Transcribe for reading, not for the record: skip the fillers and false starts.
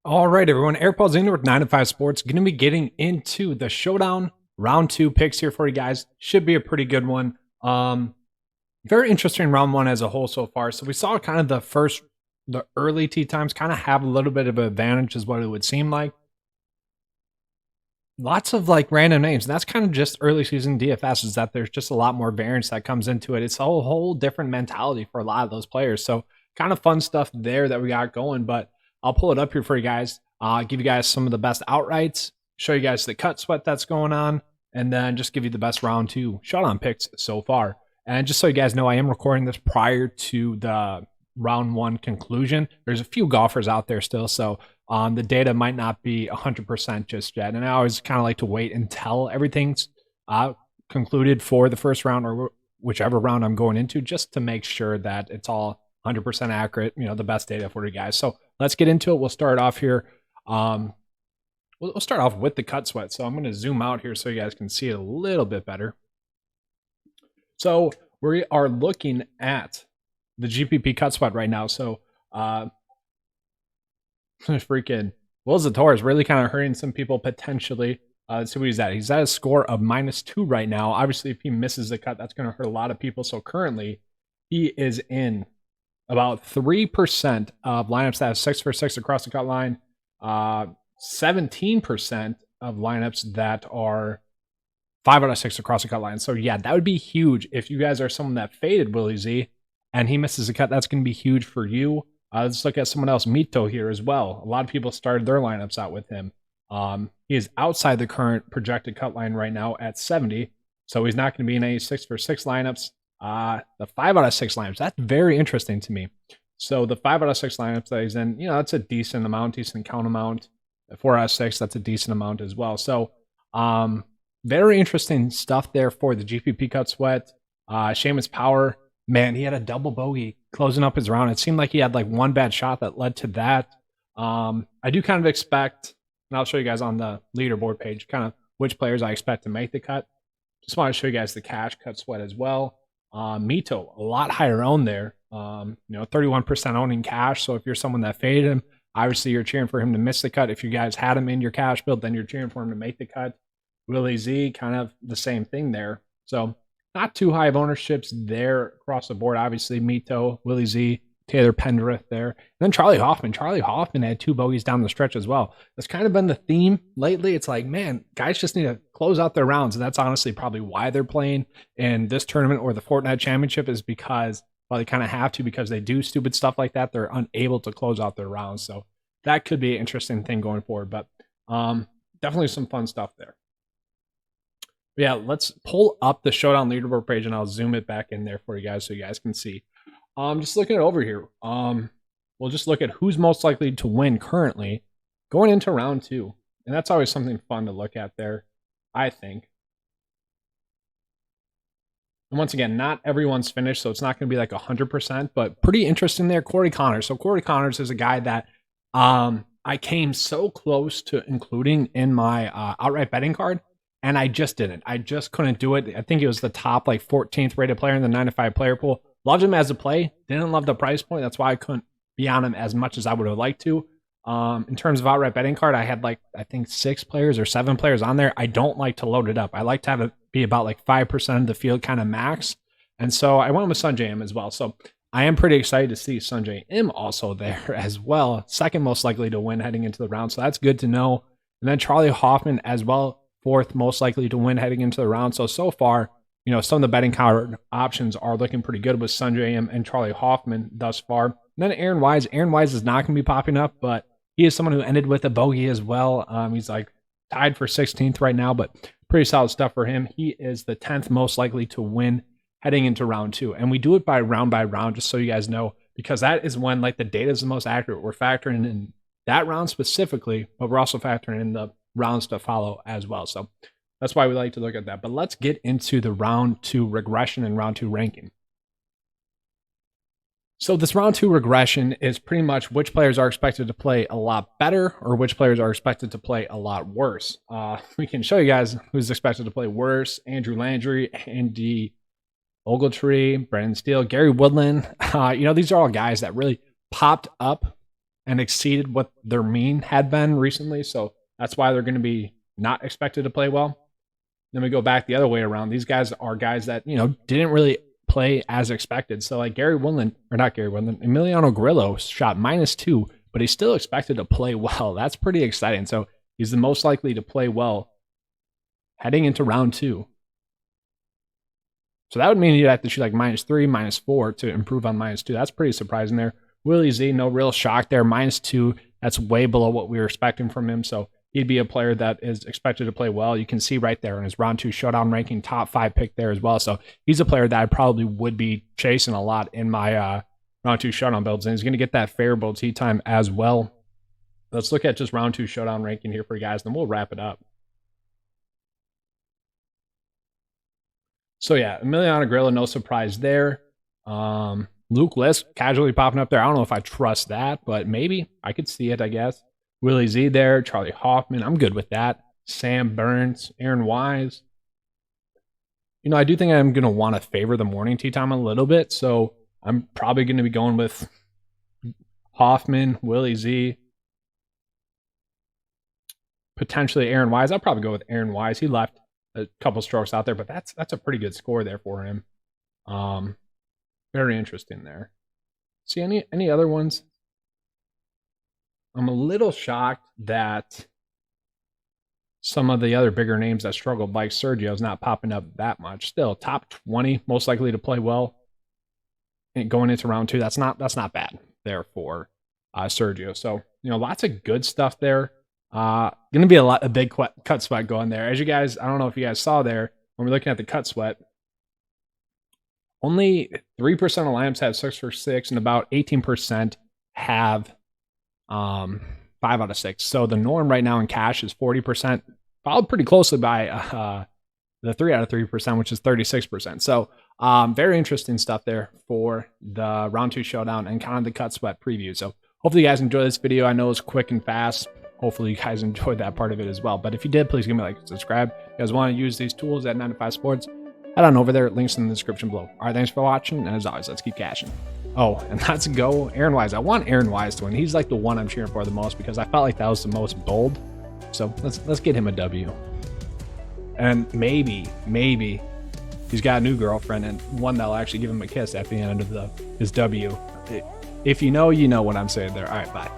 All right, everyone. Eric Polzin with 9 to 5 Sports. Going to be getting into the Showdown Round 2 picks here for you guys. Should be a pretty good one. Very interesting round 1 as a whole so far. So we saw kind of the early tee times kind of have a little bit of an advantage is what it would seem like. Lots of like random names. And that's kind of just early season DFS is that there's just a lot more variance that comes into it. It's a whole different mentality for a lot of those players. So kind of fun stuff there that we got going, but I'll pull it up here for you guys. Give you guys some of the best outrights, show you guys the cut sweat that's going on, and then just give you the best round 2 showdown picks so far. And just so you guys know, I am recording this prior to the round 1 conclusion. There's a few golfers out there still, so the data might not be 100% just yet. And I always kind of like to wait until everything's concluded for the first round or whichever round I'm going into, just to make sure that it's all 100% accurate, the best data for you guys. So let's get into it. We'll start off here. We'll start off with the cut sweat. So I'm going to zoom out here so you guys can see it a little bit better. So we are looking at the GPP cut sweat right now. So freaking Will Zalatoris is really kind of hurting some people potentially. Let's see what he's at. He's at a score of -2 right now. Obviously, if he misses the cut, that's going to hurt a lot of people. So currently, he is in about 3% of lineups that have 6 for 6 across the cut line, 17% of lineups that are 5 out of 6 across the cut line. So yeah, that would be huge. If you guys are someone that faded Willie Z and he misses a cut, that's going to be huge for you. Let's look at someone else, Mito here as well. A lot of people started their lineups out with him. He is outside the current projected cut line right now at 70. So he's not going to be in any 6 for 6 lineups. The 5 out of 6 lineups, that's very interesting to me. So the 5 out of 6 lineups that he's in, that's a decent amount, decent count amount. The 4 out of 6, that's a decent amount as well. So very interesting stuff there for the GPP cut sweat. Seamus Power, man, he had a double bogey closing up his round. It seemed like he had like one bad shot that led to that. I do kind of expect, and I'll show you guys on the leaderboard page, kind of which players I expect to make the cut. Just want to show you guys the cash cut sweat as well. Mito, a lot higher owned there. 31% owning cash. So if you're someone that faded him, obviously you're cheering for him to miss the cut. If you guys had him in your cash build, then you're cheering for him to make the cut. Willie Z, kind of the same thing there. So not too high of ownerships there across the board. Obviously Mito, Willie Z, Taylor Pendrith there. And then Charlie Hoffman. Charlie Hoffman had 2 bogeys down the stretch as well. That's kind of been the theme lately. It's like, man, guys just need to close out their rounds. And that's honestly probably why they're playing in this tournament or the Fortnite Championship, is because, well, they kind of have to, because they do stupid stuff like that. They're unable to close out their rounds. So that could be an interesting thing going forward. But definitely some fun stuff there. But yeah, let's pull up the Showdown Leaderboard page and I'll zoom it back in there for you guys so you guys can see. Just looking it over here. We'll just look at who's most likely to win currently going into round 2. And that's always something fun to look at there, I think. And once again, not everyone's finished, so it's not going to be like 100%, but pretty interesting there. Corey Connors. So Corey Connors is a guy that I came so close to including in my outright betting card, and I just didn't. I just couldn't do it. I think he was the top like 14th rated player in the 9 to 5 player pool. Loved him as a play. Didn't love the price point. That's why I couldn't be on him as much as I would have liked to. In terms of outright betting card, I had like, I think 6 players or 7 players on there. I don't like to load it up. I like to have it be about like 5% of the field kind of max. And so I went with Sanjay M as well. So I am pretty excited to see Sanjay M also there as well. Second most likely to win heading into the round. So that's good to know. And then Charlie Hoffman as well. 4th most likely to win heading into the round. So far, some of the betting card options are looking pretty good with Sanjay M and Charlie Hoffman thus far. And then Aaron Wise. Aaron Wise is not going to be popping up, but he is someone who ended with a bogey as well. He's like tied for 16th right now, but pretty solid stuff for him. He is the 10th most likely to win heading into round 2. And we do it by round, just so you guys know, because that is when like the data is the most accurate. We're factoring in that round specifically, but we're also factoring in the rounds to follow as well. So that's why we like to look at that. But let's get into the round 2 regression and round 2 ranking. So this round 2 regression is pretty much which players are expected to play a lot better or which players are expected to play a lot worse. We can show you guys who's expected to play worse: Andrew Landry, Andy Ogletree, Brendan Steele, Gary Woodland. These are all guys that really popped up and exceeded what their mean had been recently. So that's why they're going to be not expected to play well. Then we go back the other way around. These guys are guys that, didn't really play as expected. So like Emiliano Grillo shot -2, but he's still expected to play well. That's pretty exciting. So he's the most likely to play well heading into round 2. So that would mean you'd have to shoot like -3, -4 to improve on -2. That's pretty surprising there. Willie Z, no real shock there. -2, that's way below what we were expecting from him. So he'd be a player that is expected to play well. You can see right there in his round 2 showdown ranking, top 5 pick there as well. So he's a player that I probably would be chasing a lot in my round 2 showdown builds. And he's going to get that favorable tee time as well. Let's look at just round 2 showdown ranking here for you guys, then we'll wrap it up. So yeah, Emiliano Grillo, no surprise there. Luke List casually popping up there. I don't know if I trust that, but maybe I could see it, I guess. Willie Z there, Charlie Hoffman. I'm good with that. Sam Burns, Aaron Wise. I do think I'm going to want to favor the morning tee time a little bit. So I'm probably going to be going with Hoffman, Willie Z, potentially Aaron Wise. I'll probably go with Aaron Wise. He left a couple strokes out there, but that's a pretty good score there for him. Very interesting there. See any other ones? I'm a little shocked that some of the other bigger names that struggled, like Sergio's, not popping up that much. Still, top 20, most likely to play well. And going into round 2, that's not bad there for Sergio. So, lots of good stuff there. Going to be a big cut sweat going there. As you guys, I don't know if you guys saw there, when we're looking at the cut sweat, only 3% of lineups have 6 for 6, and about 18% have 5 out of 6. So the norm right now in cash is 40%, followed pretty closely by the 3 out of 3%, which is 36%. So very interesting stuff there for the round 2 showdown and kind of the cut sweat preview. So hopefully you guys enjoy this video. I know it's quick and fast. Hopefully you guys enjoyed that part of it as well. But if you did, please give me a like and subscribe. If you guys want to use these tools at 9 to 5 Sports, head on over there. Links in the description below. All right, thanks for watching. And as always, let's keep cashing. Oh, and let's go Aaron Wise. I want Aaron Wise to win. He's like the one I'm cheering for the most because I felt like that was the most bold. So let's get him a W. And maybe he's got a new girlfriend and one that'll actually give him a kiss at the end of his W. If you know, you know what I'm saying there. All right, bye.